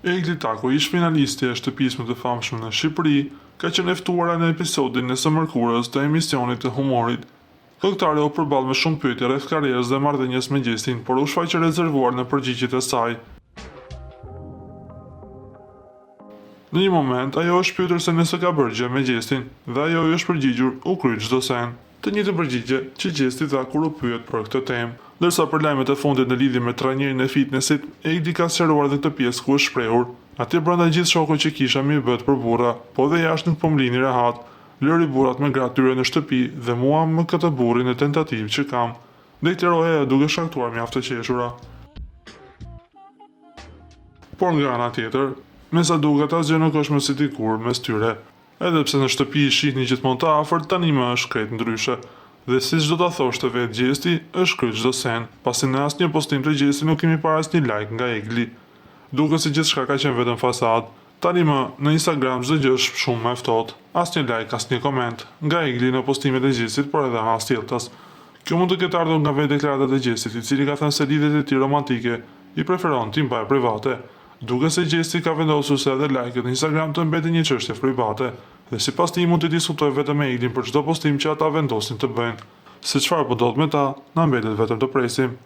Egli Tako, ish finalisti e shtëpisë më të famshme në Shqipëri, ka qenë e ftuara në episodin e së mërkurës të emisionit të humorit. Këngëtare u përball me shumë pyetje rreth karrierës dhe marrëdhënies me Gjestin, por u shfaqe rezervuar në përgjigjet e saj. Në një moment, ajo është pyetur se nëse ka bërë gjë me Gjestin, dhe ajo i është përgjigjur u kry çdo sen. Të njëjtën përgjigje që Gjesti dha kur u pyet për këtë temë. Ndërsa për lajmet e fundit në lidhje me trajnerin e fitnessit, Egli ka sqaruar edhe këtë pjesë ku është shprehur: "Atje brenda gjithë shokut që kisha mi bët për burra, po dhe jashtë nuk po mlini rehat. Lëri burrat me gratë tyre në shtëpi dhe mua më këtë burrin në tentativë që kam." Deklaroi ajo duke shkaktuar mjaft të qeshura. Por nga ana tjetër, me sa duket asgjë nuk është më si dikur mes tyre. Edhe pse në shtëpi shihni gjithmonë të afërt, tani më është krejt ndryshe. Dhe siç do ta thoshte vetë Gjesti, është kryq çdo sen, pasi në asnjë postim të Gjestit nuk kemi parë asnjë like nga Egli. Duket se gjithçka ka qenë vetëm fasadë. Tani më në Instagram çdo gjë është shumë më e ftohtë. Asnjë like, asnjë koment nga Egli në postimet e Gjestit, por edhe as tilltas. Kjo mund të ketë ardhur nga vetë deklaratat e Gjestit, i cili ka thënë se lidhjet e tij romantike i preferon t'i mbajë private. Duket se Gjesti ka vendosur se edhe like-et në Instagram të mbeten një çështje private, dhe sipas tij mund të diskutojë vetëm me Eglin për çdo postim që ata vendosin të bëjnë. Se çfarë po ndodh me ta, na mbetet vetëm të presim.